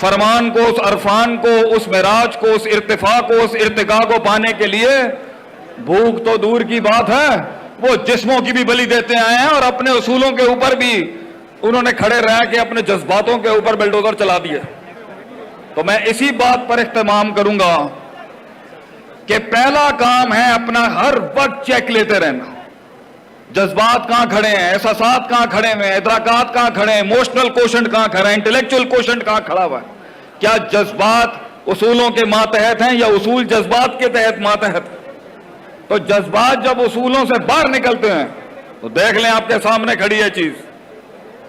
فرمان کو, اس عرفان کو, اس معراج کو, اس ارتفاع کو, اس ارتقاء کو پانے کے لیے بھوک تو دور کی بات ہے, وہ جسموں کی بھی بلی دیتے آئے ہیں اور اپنے اصولوں کے اوپر بھی انہوں نے کھڑے رہ کے اپنے جذباتوں کے اوپر بلڈوزر چلا دیے. تو میں اسی بات پر اہتمام کروں گا کہ پہلا کام ہے اپنا ہر وقت چیک لیتے رہنا. جذبات کہاں کھڑے ہیں, احساسات کہاں کھڑے ہوئے ہیں, ادراکات کہاں کھڑے ہیں, ایموشنل کوشنٹ کہاں کھڑا ہے, انٹلیکچوئل کوشنٹ کہاں کھڑا ہوا ہے. کیا جذبات اصولوں کے ماتحت ہیں یا اصول جذبات کے تحت ماتحت ہیں؟ تو جذبات جب اصولوں سے باہر نکلتے ہیں تو دیکھ لیں آپ کے سامنے کھڑی ہے چیز,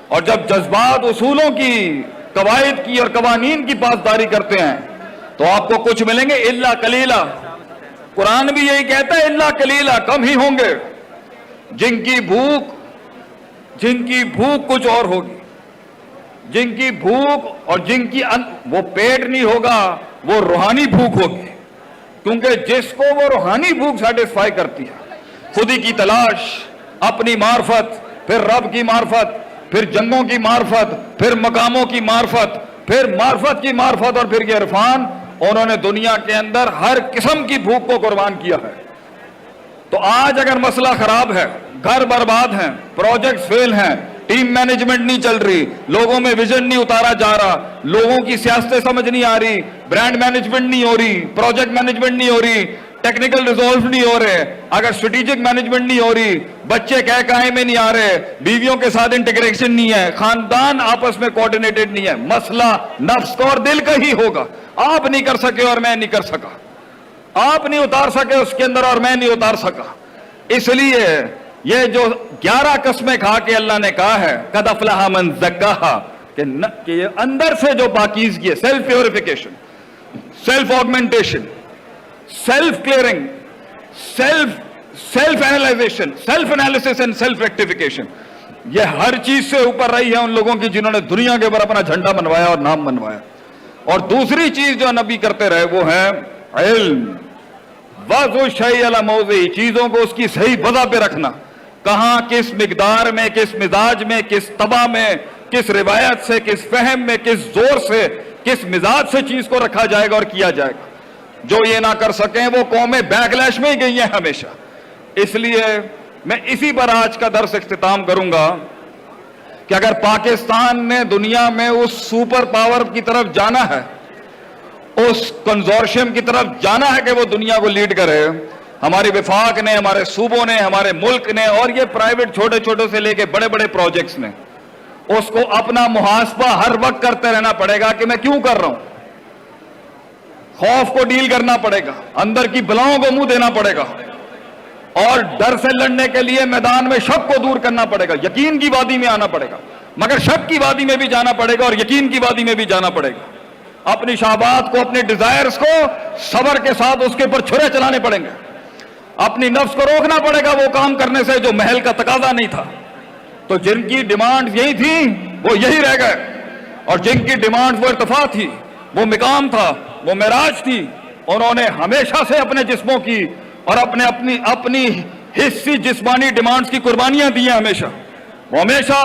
اور جب جذبات اصولوں کی, قواعد کی اور قوانین کی پاسداری کرتے ہیں تو آپ کو کچھ ملیں گے الا قلیلا. قرآن بھی یہی کہتا ہے الا قلیلا, کم ہی ہوں گے جن کی بھوک کچھ اور ہوگی, جن کی بھوک اور جن کی وہ پیٹ نہیں ہوگا, وہ روحانی بھوک ہوگی. کیونکہ جس کو وہ روحانی بھوک سیٹسفائی کرتی ہے, خودی کی تلاش, اپنی معرفت, پھر رب کی معرفت, پھر جنگوں کی معرفت, پھر مقاموں کی معرفت, پھر معرفت کی معرفت اور پھر یہ عرفان, انہوں نے دنیا کے اندر ہر قسم کی بھوک کو قربان کیا ہے. تو آج اگر مسئلہ خراب ہے, گھر برباد ہیں, پروجیکٹس فیل ہیں, ٹیم مینجمنٹ نہیں چل رہی, لوگوں میں ویژن نہیں اتارا جا رہا, لوگوں کی سیاستیں سمجھ نہیں آ رہی, برانڈ مینجمنٹ نہیں ہو رہی, پروجیکٹ مینجمنٹ نہیں ہو رہی, ٹیکنیکل ریزولو نہیں ہو رہے, اگر اسٹریٹجک مینجمنٹ نہیں ہو رہی, بچے کہے میں نہیں آ رہے, بیویوں کے ساتھ انٹیگریشن نہیں ہے, خاندان آپس میں کوارڈینیٹڈ نہیں ہے, مسئلہ نفس کا اور دل کا ہی ہوگا. آپ نہیں کر سکے اور میں نہیں کر سکا, آپ نہیں اتار سکے اس کے اندر اور میں نہیں اتار سکا. اس لیے یہ جو 11 قسمیں کھا کے اللہ نے کہا ہے قد افلح من زکاہا, کہ یہ اندر سے جو پاکیزگی ہے, self purification, self augmentation, self clearing, self analysation, self analysis and self rectification, یہ ہر چیز سے اوپر رہی ہے ان لوگوں کی جنہوں نے دنیا کے اوپر اپنا جھنڈا بنوایا اور نام بنوایا. اور دوسری چیز جو نبی کرتے رہے وہ ہے علم, وضع الشیء علی موضعہ, چیزوں کو اس کی صحیح وضع پہ رکھنا, کہاں, کس مقدار میں, کس مزاج میں, کس طبع میں, کس روایت سے, کس فہم میں, کس زور سے, کس مزاج سے چیز کو رکھا جائے گا اور کیا جائے گا. جو یہ نہ کر سکیں وہ قومیں بیک لیش میں ہی گئی ہیں ہمیشہ. اس لیے میں اسی پر آج کا درس اختتام کروں گا کہ اگر پاکستان نے دنیا میں اس سپر پاور کی طرف جانا ہے, اس کنزورشیم کی طرف جانا ہے کہ وہ دنیا کو لیڈ کرے, ہماری وفاق نے, ہمارے صوبوں نے, ہمارے ملک نے اور یہ پرائیویٹ چھوٹے چھوٹے سے لے کے بڑے بڑے پروجیکٹس نے, اس کو اپنا محاسبہ ہر وقت کرتے رہنا پڑے گا کہ میں کیوں کر رہا ہوں. خوف کو ڈیل کرنا پڑے گا, اندر کی بلاؤں کو منہ دینا پڑے گا, اور ڈر سے لڑنے کے لیے میدان میں شک کو دور کرنا پڑے گا, یقین کی وادی میں آنا پڑے گا, مگر شک کی وادی میں بھی جانا پڑے گا اور یقین کی وادی میں بھی جانا پڑے گا. اپنی شہوات کو, اپنے ڈیزائرز کو صبر کے ساتھ اس کے اوپر چھرے چلانے پڑیں گے, اپنی نفس کو روکنا پڑے گا وہ کام کرنے سے جو محل کا تقاضا نہیں تھا. تو جن کی ڈیمانڈ یہی تھی وہ یہی رہ گئے, اور جن کی ڈیمانڈ وہ ارتفاع تھی, وہ مقام تھا, وہ معراج تھی, انہوں نے ہمیشہ سے اپنے جسموں کی اور اپنی حصی جسمانی ڈیمانڈز کی قربانیاں دی ہیں. وہ ہمیشہ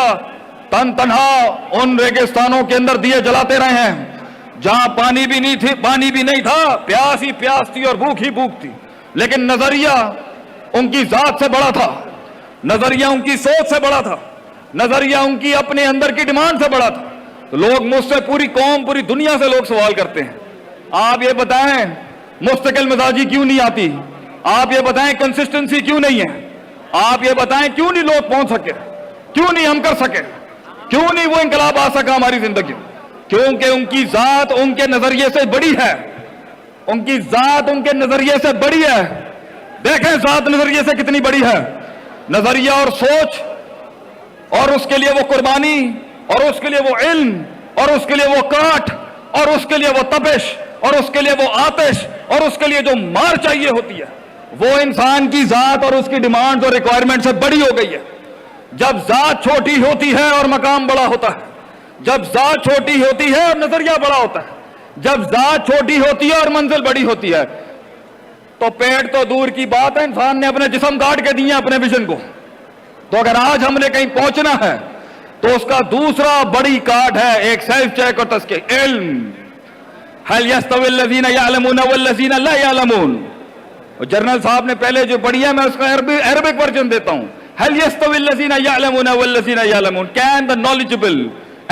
تن تنہا ان ریگستانوں کے اندر دیے جلاتے رہے ہیں جہاں پانی بھی نہیں تھا, پیاس ہی پیاس تھی اور بھوک ہی بھوک تھی, لیکن نظریہ ان کی ذات سے بڑا تھا, نظریہ ان کی سوچ سے بڑا تھا, نظریہ ان کی اپنے اندر کی ڈیمانڈ سے بڑا تھا. تو لوگ مجھ سے, پوری قوم, پوری دنیا سے لوگ سوال کرتے ہیں, آپ یہ بتائیں مستقل مزاجی کیوں نہیں آتی, آپ یہ بتائیں کنسسٹنسی کیوں نہیں ہے, آپ یہ بتائیں کیوں نہیں لوگ پہنچ سکے, کیوں نہیں ہم کر سکے, کیوں نہیں وہ انقلاب آ سکا ہماری زندگی میں. کیونکہ ان کی ذات ان کے نظریے سے بڑی ہے, ان کی ذات ان کے نظریے سے بڑی ہے. دیکھیں ذات نظریے سے کتنی بڑی ہے, نظریہ اور سوچ, اور اس کے لیے وہ قربانی, اور اس کے لیے وہ علم, اور اس کے لیے وہ کاٹ, اور اس کے لیے وہ تپش, اور اس کے لیے وہ آتش, اور اس کے لیے جو مار چاہیے ہوتی ہے, وہ انسان کی ذات اور اس کی ڈیمانڈ اور ریکوائرمنٹ سے بڑی ہو گئی ہے. جب ذات چھوٹی ہوتی ہے اور مقام بڑا ہوتا ہے, جب ذات چھوٹی ہوتی ہے اور نظریہ بڑا ہوتا ہے, جب ذات چھوٹی ہوتی ہے اور منزل بڑی ہوتی ہے, تو پیٹ تو دور کی بات ہے, انسان نے اپنے جسم کاٹ کے دیے اپنے ویژن کو. تو اگر آج ہم نے کہیں پہنچنا ہے, تو اس کا دوسرا بڑی کارڈ ہے ایک سیلف چیک اور تزکیہ، علم. هل يستوي الذين يعلمون والذين لا يعلمون. اور جنرل صاحب نے پہلے جو پڑھی ہے میں اس کا عربک ورژن دیتا ہوں. هل يستوي الذين يعلمون والذين يعلمون. Can the knowledgeable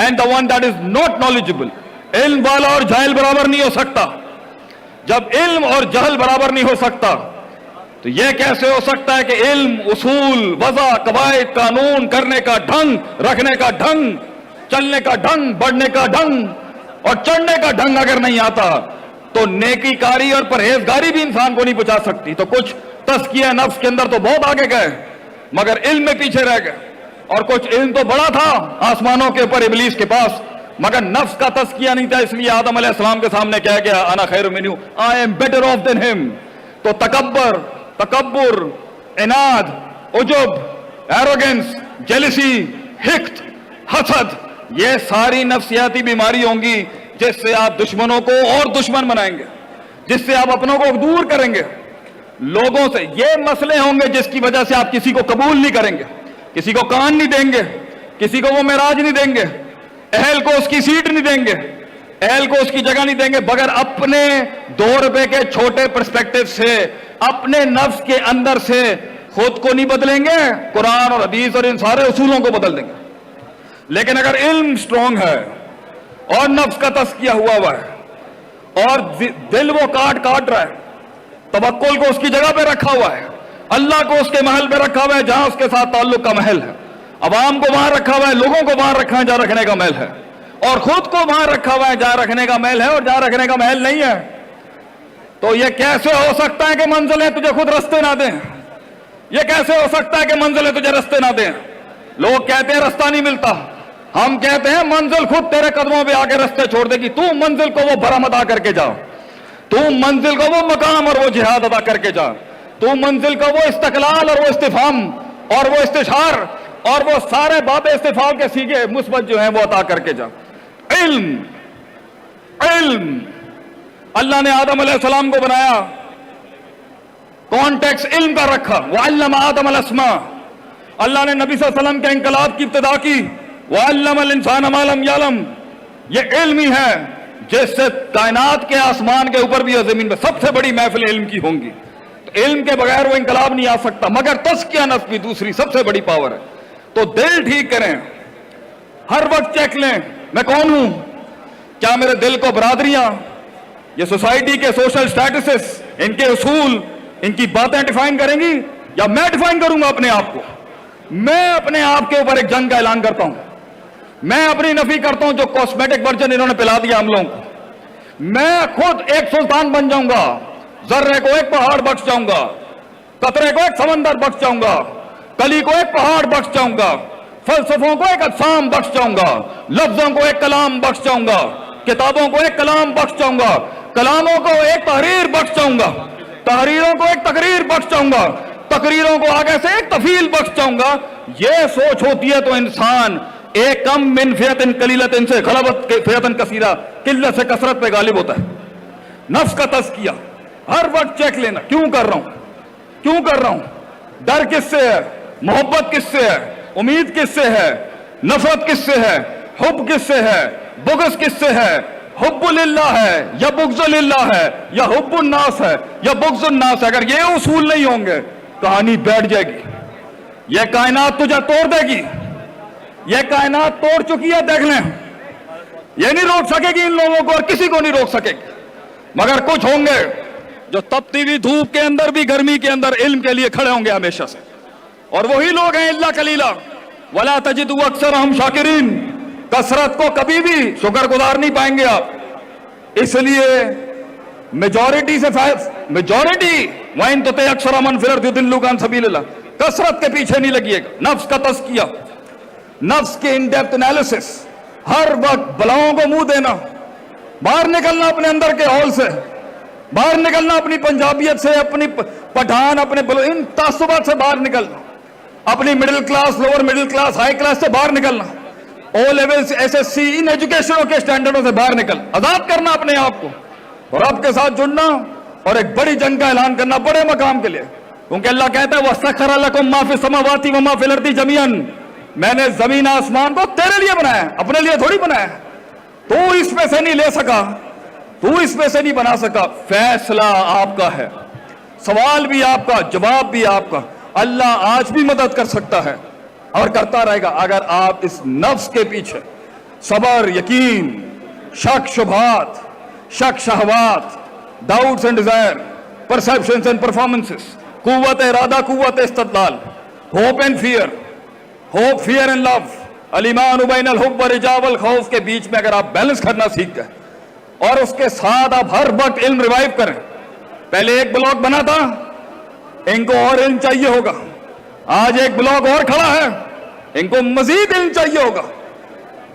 and the one that is not knowledgeable. علم والا اور جاہل برابر نہیں ہو سکتا. جب علم اور جہل برابر نہیں ہو سکتا تو یہ کیسے ہو سکتا ہے کہ علم، اصول، وضع، قواعد، قانون کرنے کا ڈھنگ، رکھنے کا ڈھنگ، چلنے کا ڈھنگ، بڑھنے کا ڈھنگ اور چڑھنے کا ڈھنگ اگر نہیں آتا تو نیکی کاری اور پرہیزگاری بھی انسان کو نہیں بچا سکتی. تو کچھ تزکیہ نفس کے اندر تو بہت آگے گئے مگر علم میں پیچھے رہ گئے. اور کچھ علم تو بڑا تھا آسمانوں کے اوپر ابلیس کے پاس مگر نفس کا تزکیہ نہیں تھا، اس لیے آدم علیہ السلام کے سامنے کہا گیا انا خیر منہ، آئی ایم بیٹر آف دین ہم. تو تکبر، عناد، عجب، ایروگنس، جیلسی، حقد، حسد، یہ ساری نفسیاتی بیماری ہوں گی جس سے آپ دشمنوں کو اور دشمن بنائیں گے، جس سے آپ اپنوں کو دور کریں گے لوگوں سے. یہ مسئلے ہوں گے جس کی وجہ سے آپ کسی کو قبول نہیں کریں گے، کسی کو کان نہیں دیں گے، کسی کو وہ معراج نہیں دیں گے، اہل کو اس کی سیٹ نہیں دیں گے، اہل کو اس کی جگہ نہیں دیں گے بغیر اپنے 2 روپے کے چھوٹے پرسپیکٹو سے، اپنے نفس کے اندر سے خود کو نہیں بدلیں گے، قرآن اور حدیث اور ان سارے اصولوں کو بدل دیں گے. لیکن اگر علم سٹرونگ ہے اور نفس کا تزکیہ ہوا ہے اور دل وہ کاٹ رہا ہے، توکل کو اس کی جگہ پہ رکھا ہوا ہے، اللہ کو اس کے محل پہ رکھا ہوا ہے جہاں اس کے ساتھ تعلق کا محل ہے، عوام کو وہاں رکھا ہوا ہے، لوگوں کو وہاں رکھا ہے جہاں رکھنے کا محل ہے، اور خود کو وہاں رکھا ہوا ہے جہاں رکھنے کا محل ہے اور جہاں رکھنے کا محل نہیں ہے. تو یہ کیسے ہو سکتا ہے کہ منزلیں تجھے خود رستے نہ دیں؟ یہ کیسے ہو سکتا ہے کہ منزلیں تجھے رستے نہ دیں؟ لوگ کہتے ہیں رستہ نہیں ملتا، ہم کہتے ہیں منزل خود تیرے قدموں پہ آ کے رستے چھوڑ دے گی. تو منزل کو وہ بھرم ادا کر کے جا، تو منزل کو وہ مقام اور وہ جہاد ادا کر کے جا، تو منزل کو وہ استقلال اور وہ استفہام اور وہ استشار اور وہ سارے باب استفہام کے سیگے مثبت جو ہیں وہ عطا کر کے جا. علم اللہ نے آدم علیہ السلام کو بنایا، کانٹیکس علم کا رکھا، وَعَلَّمَ آدَمَ الْأَسْمَاءَ. اللہ نے نبی صلی اللہ علیہ وسلم کے انقلاب کی ابتدا کی، وَعَلَّمَ الْإِنسَانَ مَا لَمْ يَعْلَمْ. یہ علم ہی ہے جس سے کائنات کے آسمان کے اوپر بھی اور زمین پہ سب سے بڑی محفل علم کی ہوں گی. تو علم کے بغیر وہ انقلاب نہیں آ سکتا، مگر تزکیہ نفس بھی دوسری سب سے بڑی پاور ہے. تو دل ٹھیک کریں، ہر وقت چیک لیں میں کون ہوں، کیا میرے دل کو برادریاں، یہ سوسائٹی کے سوشل سٹیٹسز، ان کے اصول، ان کی باتیں ڈیفائن کریں گی یا میں ڈیفائن کروں گا اپنے آپ کو؟ میں اپنے آپ کے اوپر ایک جنگ کا اعلان کرتا ہوں، میں اپنی نفی کرتا ہوں جو کاسمیٹک ورژن انہوں نے پلا دیا ہم لوگوں کو. میں خود ایک سلطان بن جاؤں گا، ذرے کو ایک پہاڑ بخش جاؤں گا، قطرے کو ایک سمندر بخش جاؤں گا، کلی کو ایک پہاڑ بخش جاؤں گا، فلسفوں کو ایک اقسام بخش جاؤں گا، لفظوں کو ایک کلام بخش جاؤں گا، کتابوں کو ایک کلام بخش جاؤں گا، کلاموں کو ایک تحریر بخش جاؤں گا، تحریروں کو ایک تقریر بخش جاؤں گا، تقریروں کو آگے سے ایک تفیل بخش جاؤں گا. یہ سوچ ہوتی ہے تو انسان ایک کم من فیتن قلیلت ان سے غلبت فیتن کثیرہ، قلت سے کثرت پہ غالب ہوتا ہے. نفس کا تزکیہ ہر وقت چیک لینا، کیوں کر رہا ہوں، کیوں کر رہا ہوں، ڈر کس سے ہے، محبت کس سے ہے، امید کس سے ہے، نفرت کس سے ہے، حب کس سے ہے، بغض کس سے ہے، حب للہ ہے یا بغض للہ ہے یا حب الناس ہے یا بغض الناس ہے. اگر یہ اصول نہیں ہوں گے کہانی بیٹھ جائے گی. یہ کائنات تجھے توڑ دے گی، یہ کائنات توڑ چکی ہے، دیکھ لیں. یہ نہیں روک سکے گی ان لوگوں کو اور کسی کو نہیں روک سکے گی. مگر کچھ ہوں گے جو تپتی ہوئی دھوپ کے اندر بھی گرمی کے اندر علم کے لیے کھڑے ہوں گے ہمیشہ سے، اور وہی لوگ ہیں الا قلیلا ولا تجد اکثرهم شاکرین. کثرت کو کبھی بھی شکر گزار نہیں پائیں گے آپ. اس لیے میجورٹی سے میجورٹی وَإِن تُطِعْ أَكْثَرَ مَنْ فِي الْأَرْضِ يُضِلُّوكَ عَنْ سَبِيلِ اللَّهِ. کثرت کے پیچھے نہیں لگیے گا. نفس کا تزکیہ، نفس کے ان ڈیپتھ انالیسس، ہر وقت بلاؤں کو منہ دینا، باہر نکلنا اپنے اندر کے ہال سے، باہر نکلنا اپنی پنجابیت سے، اپنی پٹھان، اپنے ان تعصبات سے باہر نکلنا، اپنی middle class, lower middle class, high class سے باہر نکلنا، O levels, S S C, ان ایجوکیشنوں کے سٹینڈرڈوں سے باہر نکل، آزاد کرنا اپنے آپ کو اور رب کے ساتھ جڑنا اور ایک بڑی جنگ کا اعلان کرنا بڑے مقام کے لیے. کیونکہ اللہ کہتا ہے وَسَخَّرَ لَكُم مَّا فِي السَّمَاوَاتِ وَمَا فِي الْأَرْضِ جَمِيعًا. میں نے زمین آسمان کو تیرے لیے بنایا ہے, اپنے لیے تھوڑی بنایا ہے. تو اس میں سے نہیں لے سکا, تو اس میں سے نہیں بنا سکا. فیصلہ آپ کا ہے, سوال بھی آپ کا, جواب بھی آپ کا. اللہ آج بھی مدد کر سکتا ہے اور کرتا رہے گا اگر آپ اس نفس کے پیچھے صبر, یقین, شک شبہات, شک شہوات, doubts and desire, perceptions and performances, قوت ارادہ, قوت استدلال, hope and fear, hope, fear and love, الایمان بین الحب والرجاء والخوف کے بیچ میں اگر آپ بیلنس کرنا سیکھ گئے اور اس کے ساتھ آپ ہر وقت علم ریوائیو کریں. پہلے ایک بلاک بنا تھا, ان کو اور علم چاہیے ہوگا. آج ایک بلاک اور کھڑا ہے, ان کو مزید علم چاہیے ہوگا.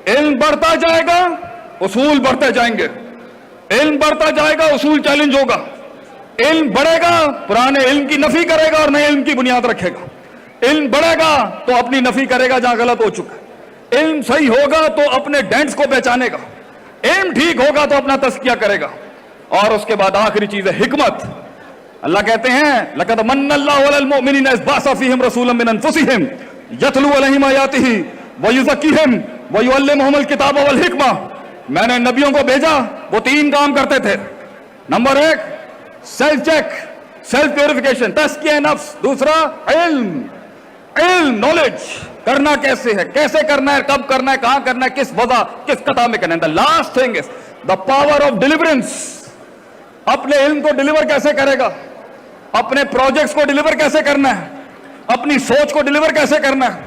علم بڑھتا جائے گا, اصول بڑھتے جائیں گے. علم بڑھتا جائے گا, اصول چیلنج ہوگا. علم بڑھے گا, پرانے علم کی نفی کرے گا اور نئے علم کی بنیاد رکھے گا. علم بڑھے گا تو اپنی نفی کرے گا جہاں غلط ہو چکا. علم صحیح ہوگا تو اپنے ڈینٹس کو پہچانے گا. علم ٹھیک ہوگا تو اپنا تزکیہ کرے گا. اور اس کے بعد آخری چیز ہے حکمت. اللہ کہتے ہیں لَقَدْ مَنَّ اللَّهُ عَلَى الْمُؤْمِنِينَ إِذْ بَعَثَ فِيهِمْ رَسُولًا مِّنْ أَنفُسِهِمْ يَتْلُو عَلَيْهِمْ آيَاتِهِ وَيُزَكِّيهِمْ وَيُعَلِّمُهُمُ الْكِتَابَ وَالْحِكْمَةَ. میں نے نبیوں کو بھیجا, وہ 3 کام کرتے تھے. Number 1 self check, self purification, تزکیہ نفس. دوسرا علم, علم, نالج, کرنا کیسے ہے, کیسے کرنا ہے, کب کرنا ہے, کہاں کرنا ہے, کس وضع, کس قطع میں کرنا ہے. The last thing is the power of deliverance. اپنے علم کو ڈیلیور کیسے کرے گا, اپنے پروجیکٹس کو ڈیلیور کیسے کرنا ہے, اپنی سوچ کو ڈیلیور کیسے کرنا ہے,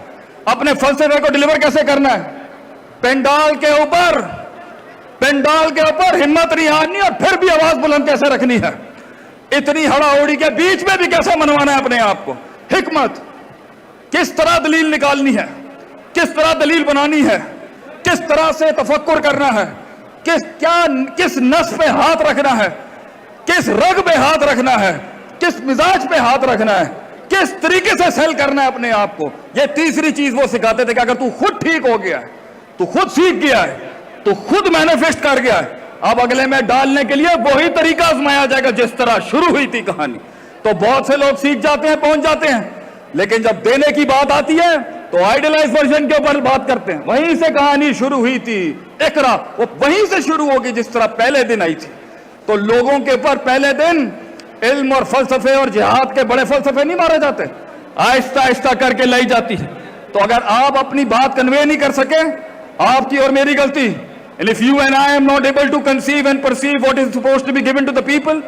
اپنے فلسفے کو ڈیلیور کیسے کرنا ہے. پینڈال کے اوپر ہمت نہیں ہارنی اور پھر بھی آواز بلند کیسے رکھنی ہے. اتنی ہڑا ہوڑی کے بیچ میں بھی کیسے منوانا ہے اپنے آپ کو. حکمت, کس طرح دلیل نکالنی ہے, کس طرح دلیل بنانی ہے, کس طرح سے تفکر کرنا ہے, کس نس پہ ہاتھ رکھنا ہے, کس رگ پہ ہاتھ رکھنا ہے, کس مزاج پہ ہاتھ رکھنا ہے, کس طریقے سے سیل کرنا ہے اپنے آپ کو. یہ تیسری چیز وہ سکھاتے تھے کہ اگر تو خود ٹھیک ہو گیا ہے, تو خود سیکھ گیا ہے, تو خود مینیفیسٹ کر گیا ہے, اب اگلے میں ڈالنے کے لیے وہی طریقہ آزمایا جائے گا جس طرح شروع ہوئی تھی کہانی. تو بہت سے لوگ سیکھ جاتے ہیں, پہنچ جاتے ہیں, لیکن جب دینے کی بات آتی ہے تو آئیڈیلائز ورژن کے اوپر بات کرتے ہیں. وہیں سے کہانی شروع ہوئی تھی, اقرا, وہ وہیں سے شروع ہوگی جس طرح پہلے دن آئی تھی. تو لوگوں کے اوپر پہلے دن علم اور فلسفے اور جہاد کے بڑے فلسفے نہیں مارے جاتے, آہستہ آہستہ کر کے لائی جاتی ہے. تو اگر آپ اپنی بات کنوے نہیں کر سکے, آپ کی اور میری غلطی. And if you and I am not able to conceive and perceive what is supposed to be given to the people,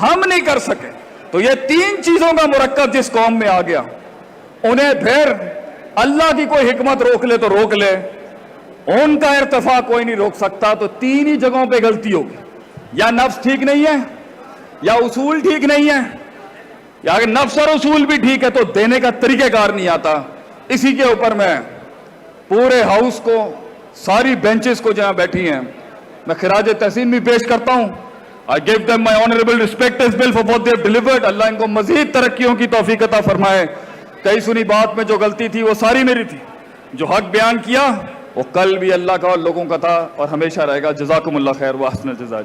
ہم نہیں کر سکے. تو یہ 3 چیزوں کا مرکب جس قوم میں آ گیا, انہیں پھر اللہ کی کوئی حکمت روک لے تو روک لے, ان کا ارتفاع کوئی نہیں روک سکتا. تو 3 ہی جگہوں پہ غلطی ہوگی, یا نفس ٹھیک نہیں ہے, یا اصول ٹھیک نہیں ہے, یا اگر نفس اور اصول بھی ٹھیک ہے تو دینے کا طریقہ کار نہیں آتا. اسی کے اوپر میں پورے ہاؤس کو, ساری بینچز کو جہاں بیٹھی ہیں, میں خراج تحسین بھی پیش کرتا ہوں. I give them my honorable respect as well for what they have delivered. اللہ ان کو مزید ترقیوں کی توفیق عطا فرمائے. کئی سنی بات میں جو غلطی تھی وہ ساری میری تھی, جو حق بیان کیا وہ کل بھی اللہ کا اور لوگوں کا تھا اور ہمیشہ رہے گا. جزاکم اللہ خیر و احسن الجزاء.